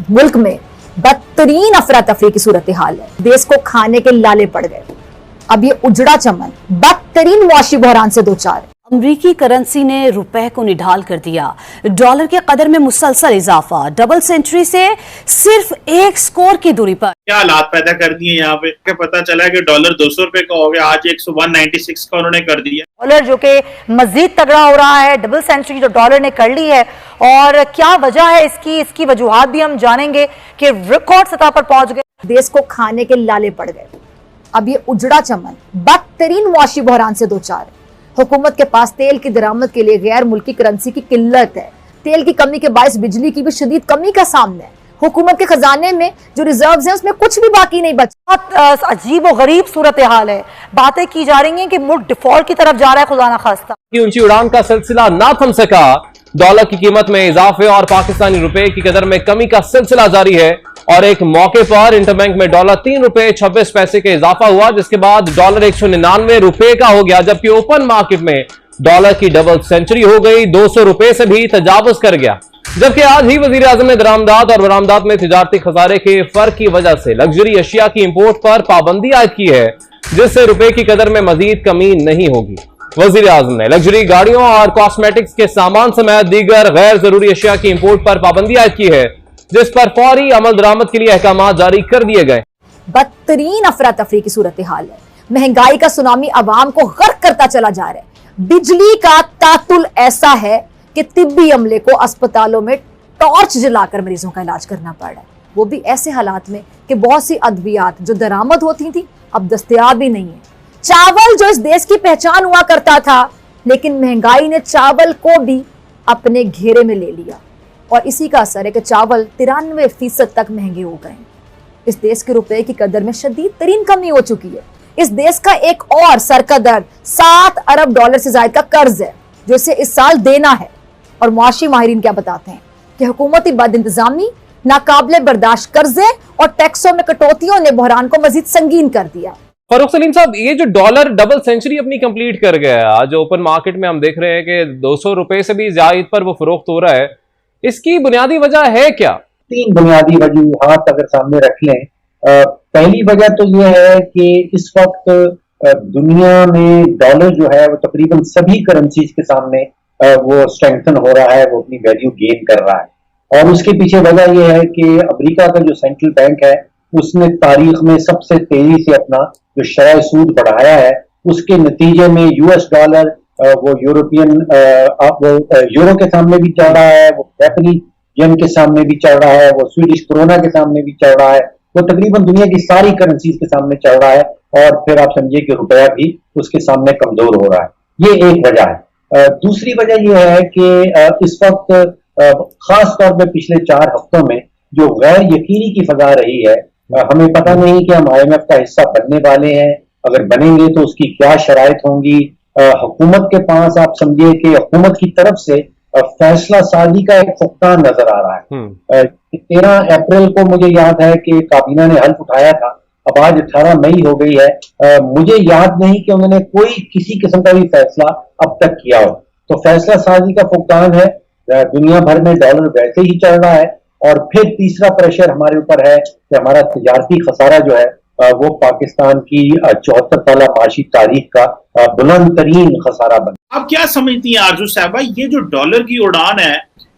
मुल्क में बदतरीन अफरा तफरी की सूरत हाल है। देश को खाने के लाले पड़ गए। अब ये उजड़ा चमन बदतरीन मुआशी बहरान से दो चार। अमरीकी करेंसी ने रुपए को निढाल कर दिया। डॉलर के कदर में मुसलसल इजाफा, डबल सेंचुरी से सिर्फ एक स्कोर की दूरी पर। क्या हालात पैदा कर दिए यहाँ पे, पता चला कि डॉलर 200 रुपए का हो गया, आज 196 का उन्होंने कर दिया। डॉलर जो कि मजीद तगड़ा हो रहा है, डबल सेंचुरी जो डॉलर ने कर ली है, और क्या वजह है इसकी वजूहात भी हम जानेंगे कि रिकॉर्ड सतह पर पहुंच गए। देश को खाने के लाले पड़ गए। अब ये उजड़ा चमन बदतरीन मुआशी बहरान से दो चार। हुकूमत के पास तेल की दरामद के लिए गैर मुल्की करेंसी की किल्लत है। तेल की कमी के बायस बिजली की भी शदीद कमी का सामना है। हुकूमत के खजाने में जो रिजर्व्स हैं उसमें कुछ भी बाकी नहीं बचा। बहुत अजीब और गरीब सूरत हाल है। बातें की जा रही हैं कि मुल्क डिफॉल्ट की तरफ जा रहा है, खुदा ना खास्ता। की ऊंची उड़ान का सिलसिला ना थम सका। डॉलर की कीमत में इजाफे और पाकिस्तानी रुपए की कदर में कमी का सिलसिला जारी है, और एक मौके पर इंटरबैंक में डॉलर 3 रुपए 26 पैसे के इजाफा हुआ, जिसके बाद डॉलर 199 रुपए का हो गया, जबकि ओपन मार्केट में डॉलर की डबल सेंचुरी हो गई, 200 रुपए से भी तजावुज कर गया। जबकि आज ही वजीर आजम ने दरामदात और बरामदात में तिजारती खसारे के फर्क की वजह से लग्जरी अशिया की इंपोर्ट पर पाबंदी आयद की है, जिससे रुपए की कदर में मजीद कमी नहीं होगी। वजीर आजम ने लग्जरी गाड़ियों और कॉस्मेटिक्स के सामान समेत दीगर गैर जरूरी अशिया की इंपोर्ट पर पाबंदी आयद की है, जिस पर फौरी अमल दरामद के लिए अहकाम जारी कर दिए गए। बदतरीन अफरा तफरी की सूरत हाल है। महंगाई का सुनामी अवाम को गर्क करता चला जा रहा है। बिजली का तातुल ऐसा है कि तिब्बी अमले को अस्पतालों में टॉर्च जलाकर मरीजों का इलाज करना पड़ रहा है, वो भी ऐसे हालात में कि बहुत सी अद्वियात जो दरामद होती थी अब दस्तयाब ही नहीं है। चावल जो इस देश की पहचान हुआ करता था, लेकिन महंगाई ने चावल को भी अपने घेरे में ले लिया, और इसी का असर है कि चावल 93% तक महंगे हो गए। इस देश के रुपए की कदर में शदीद तरीन कमी हो चुकी है। इस देश का एक और सर का दर्द 7 अरब डॉलर से ज्यादा का कर्ज है, जो इसे इस साल देना है। और मुआशी माहिरीन क्या बताते हैं कि हुकूमती बद इंतजामी, नाकाबिले बर्दाश्त कर्जे और टैक्सों में कटौतियों ने बहरान को मजीद संगीन कर दिया। फरूख सलीम साहब, ये जो डॉलर डबल सेंचुरी अपनी कंप्लीट कर गया है, आज ओपन मार्केट में हम देख रहे हैं कि 200 रुपए से भी ज्यादा पर वो फरोख्त हो रहा है, इसकी बुनियादी वजह है क्या? 3 बुनियादी वजूहात अगर सामने रख लें। पहली वजह तो यह है कि इस वक्त दुनिया में डॉलर जो है वो तकरीबन सभी करेंसीज के सामने वो स्ट्रेंथन हो रहा है, वो अपनी वैल्यू गेन कर रहा है। और उसके पीछे वजह यह है कि अमेरिका का जो सेंट्रल बैंक है उसने तारीख में सबसे तेजी से अपना जो शरह सूद बढ़ाया है, उसके नतीजे में यूएस डॉलर वो यूरोपियन यूरो के सामने भी चल रहा है, वो जापानी येन के सामने भी चल रहा है, वो स्वीडिश कोरोना के सामने भी चल रहा है, वो तकरीबन दुनिया की सारी करेंसीज के सामने चल रहा है, और फिर आप समझिए कि रुपया भी उसके सामने कमजोर हो रहा है। ये एक वजह है। दूसरी वजह यह है कि इस वक्त खास तौर पर पिछले 4 हफ्तों में जो गैर यकीनी की फजा रही है, हमें पता नहीं कि हम IMF का हिस्सा बनने वाले हैं, अगर बनेंगे तो उसकी क्या शराइत होंगी। हुकूमत के पास आप समझिए कि हुकूमत की तरफ से फैसला साजी का एक फुकदान नजर आ रहा है। 13 अप्रैल को मुझे याद है कि काबीना ने हल्फ उठाया था, अब आज 18 मई हो गई है। मुझे याद नहीं कि उन्होंने कोई किसी किस्म का भी फैसला अब तक किया हो। तो फैसला साजी का फुकदान है, दुनिया भर में डॉलर वैसे ही चल रहा है, और फिर तीसरा प्रेशर हमारे ऊपर है कि हमारा तिजारती खसारा जो है वो पाकिस्तान की 74 साल माशी तारीख का बुलंद तरीन खसारा बना। आप क्या समझती हैं आरजू साहबा, ये जो डॉलर की उड़ान है,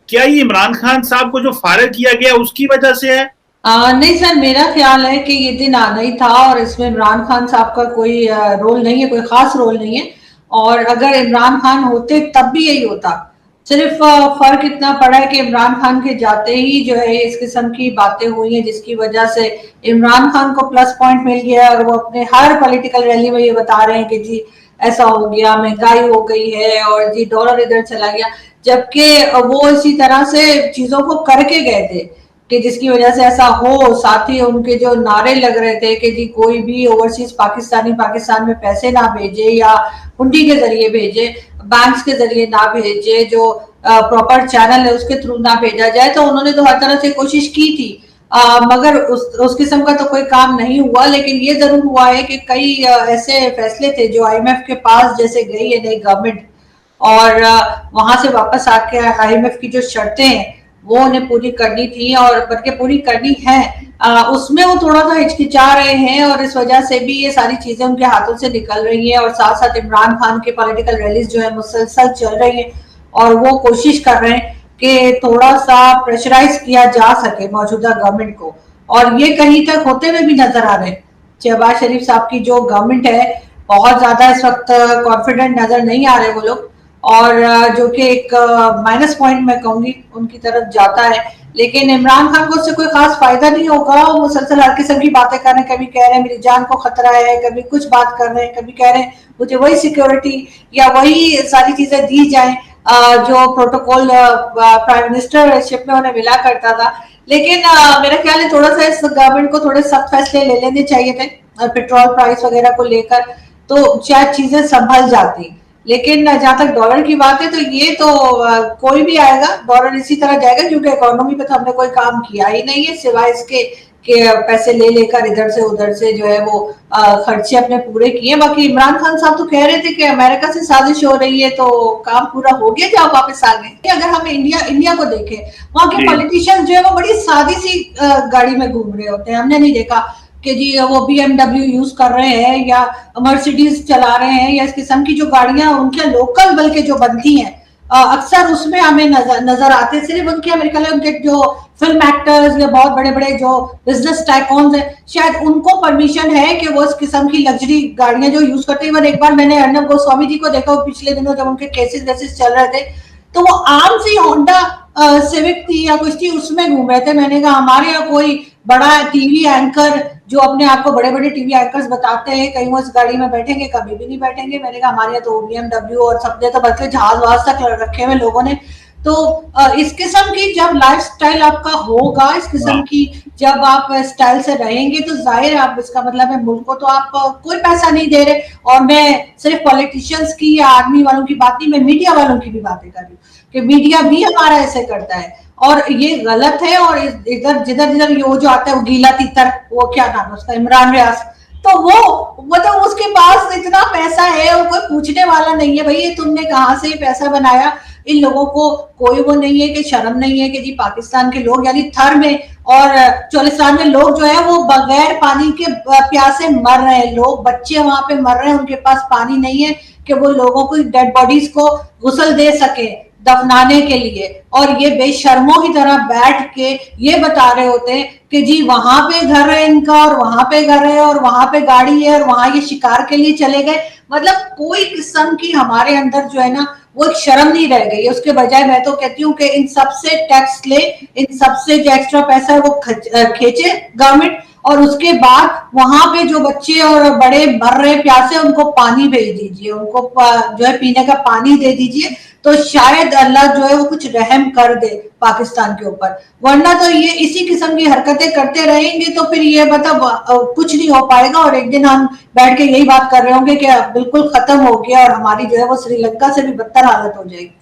क्या ये इमरान खान साहब को जो फायर किया गया उसकी वजह से है? नहीं सर, मेरा ख्याल है कि ये दिन आना ही था, और इसमें इमरान खान साहब का कोई रोल नहीं है, कोई खास रोल नहीं है। और अगर इमरान खान होते तब भी यही होता। सिर्फ फर्क इतना पड़ा है कि इमरान खान के जाते ही जो है इस किस्म की बातें हुई हैं, जिसकी वजह से इमरान खान को प्लस पॉइंट मिल गया, और वो अपने हर पॉलिटिकल रैली में ये बता रहे हैं कि जी ऐसा हो गया, महंगाई हो गई है, और जी डॉलर इधर चला गया, जबकि वो इसी तरह से चीजों को करके गए थे कि जिसकी वजह से ऐसा हो। साथ ही उनके जो नारे लग रहे थे कि जी कोई भी ओवरसीज पाकिस्तानी पाकिस्तान में पैसे ना भेजे, या हुंडी के जरिए भेजे, बैंक्स के जरिए ना भेजे, जो प्रॉपर चैनल है उसके थ्रू ना भेजा जाए। तो उन्होंने तो हर तरह से कोशिश की थी, मगर उस किस्म का तो कोई काम नहीं हुआ। लेकिन ये जरूर हुआ है कि कई ऐसे फैसले थे जो IMF के पास जैसे गई है नई गवर्नमेंट, और वहां से वापस आके IMF की जो शर्तें हैं وہ انہیں پوری کرنی تھی اور بلکہ پوری کرنی ہے، اس میں وہ تھوڑا سا ہچکچا رہے ہیں اور اس وجہ سے بھی یہ ساری چیزیں ان کے ہاتھوں سے نکل رہی ہیں، اور ساتھ ساتھ عمران خان کے پولیٹیکل ریلیز جو ہے مسلسل چل رہی ہیں اور وہ کوشش کر رہے ہیں کہ تھوڑا سا پریشرائز کیا جا سکے موجودہ گورنمنٹ کو، اور یہ کہیں تک ہوتے ہوئے بھی نظر آ رہے ہیں۔ شہباز شریف صاحب کی جو گورنمنٹ ہے بہت زیادہ اس وقت کانفیڈنٹ نظر نہیں آ رہے وہ لوگ، اور جو کہ ایک مائنس پوائنٹ میں کہوں گی ان کی طرف جاتا ہے، لیکن عمران خان کو اس سے کوئی خاص فائدہ نہیں ہوگا۔ وہ مسلسل ہر قسم کی باتیں کر رہے ہیں، کبھی کہہ رہے ہیں میری جان کو خطرہ ہے، کبھی کچھ بات کر رہے ہیں، کبھی کہہ رہے ہیں مجھے وہی سیکیورٹی یا وہی ساری چیزیں دی جائیں جو پروٹوکول پرائم منسٹر شپ میں انہیں ملا کرتا تھا۔ لیکن میرا خیال ہے تھوڑا سا اس گورنمنٹ کو تھوڑے سخت فیصلے لے لینے چاہیے تھے پیٹرول پرائس وغیرہ کو لے کر، تو شاید چیزیں سنبھل جاتی۔ لیکن جہاں تک ڈالر کی بات ہے تو یہ تو کوئی بھی آئے گا ڈالر اسی طرح جائے گا، کیونکہ اکانومی پہ تو ہم نے کوئی کام کیا ہی نہیں ہے سوائے اس کے کہ پیسے لے لے کر ادھر سے ادھر سے جو ہے وہ خرچے اپنے پورے کیے۔ باقی عمران خان صاحب تو کہہ رہے تھے کہ امریکہ سے سازش ہو رہی ہے، تو کام پورا ہو گیا جب آپ واپس آ گئے۔ اگر ہم انڈیا کو دیکھیں، وہاں کے پولیٹیشین جو ہے وہ بڑی سادی سی گاڑی میں گھوم رہے ہوتے ہیں، ہم نے نہیں دیکھا کہ جی وہ بی ایم ڈبلیو یوز کر رہے ہیں یا مرسیڈیز چلا رہے ہیں یا اس قسم کی جو گاڑیاں ان کے لوکل بلکہ جو بنتی ہیں اکثر اس میں ہمیں نظر آتے ہیں صرف ان کے امریکہ کے جو فلم ایکٹرز یا بہت بڑے بڑے جو بزنس ٹائکونز ہیں شاید ان کو پرمیشن ہے کہ وہ اس قسم کی لگژری گاڑیاں جو یوز کرتے ہیں۔ ایک بار میں نے ارنب گوسوامی جی کو دیکھا پچھلے دنوں جب ان کے کیسز چل رہے تھے تو وہ عام سی ہونڈا سیوک تھی یا کچھ تھی اس میں گھوم رہے تھے۔ میں نے کہا ہمارے یہاں کوئی بڑا ٹی وی اینکر جو اپنے آپ کو بڑے بڑے ٹی وی اینکرز بتاتے ہیں کہیں وہ اس گاڑی میں بیٹھیں گے؟ کبھی بھی نہیں بیٹھیں گے۔ میں نے کہا ہمارے یہاں تو بی ایم ڈبلیو اور سب نے تو بلکہ جہاز واز تک رکھے ہوئے لوگوں نے۔ تو اس قسم کی جب لائف سٹائل آپ کا ہوگا، اس قسم کی جب آپ سٹائل سے رہیں گے تو ظاہر ہے آپ اس کا مطلب ہے ملک کو تو آپ کوئی پیسہ نہیں دے رہے۔ اور میں صرف پولیٹیشینز کی یا آرمی والوں کی بات نہیں، میں میڈیا والوں کی بھی باتیں کر رہی ہوں کہ میڈیا بھی ہمارا ایسے کرتا ہے اور یہ غلط ہے۔ اور ادھر جدھر یہ جو آتا ہے وہ گیلا تیتر، وہ کیا نام ہے اس کا، عمران ریاض، تو وہ مطلب اس کے پاس اتنا پیسہ ہے اور کوئی پوچھنے والا نہیں ہے بھائی تم نے کہاں سے پیسہ بنایا۔ ان لوگوں کو کوئی وہ نہیں ہے کہ شرم نہیں ہے کہ جی پاکستان کے لوگ یعنی تھر میں اور چولستان میں لوگ جو ہے وہ بغیر پانی کے پیاسے مر رہے ہیں، لوگ بچے وہاں پہ مر رہے ہیں، ان کے پاس پانی نہیں ہے کہ وہ لوگوں کو ڈیڈ باڈیز کو غسل دے سکے دفنانے کے لیے، اور یہ بے شرموں کی طرح بیٹھ کے یہ بتا رہے ہوتے ہیں کہ جی وہاں پہ گھر ہے ان کا اور وہاں پہ گھر ہے اور وہاں پہ گاڑی ہے اور وہاں یہ شکار کے لیے چلے گئے۔ مطلب کوئی قسم کی ہمارے اندر جو ہے نا وہ ایک شرم نہیں رہ گئی۔ اس کے بجائے میں تو کہتی ہوں کہ ان سب سے ٹیکس لے، ان سب سے جو ایکسٹرا پیسہ ہے وہ کھینچے گورنمنٹ، اور اس کے بعد وہاں پہ جو بچے اور بڑے مر رہے پیاسے ان کو پانی بھیج دیجئے، ان کو جو ہے پینے کا پانی دے دیجئے، تو شاید اللہ جو ہے وہ کچھ رحم کر دے پاکستان کے اوپر۔ ورنہ تو یہ اسی قسم کی حرکتیں کرتے رہیں گے تو پھر یہ مطلب کچھ نہیں ہو پائے گا، اور ایک دن ہم بیٹھ کے یہی بات کر رہے ہوں گے کہ بالکل ختم ہو گیا اور ہماری جو ہے وہ سری لنکا سے بھی بدتر حالت ہو جائے گی۔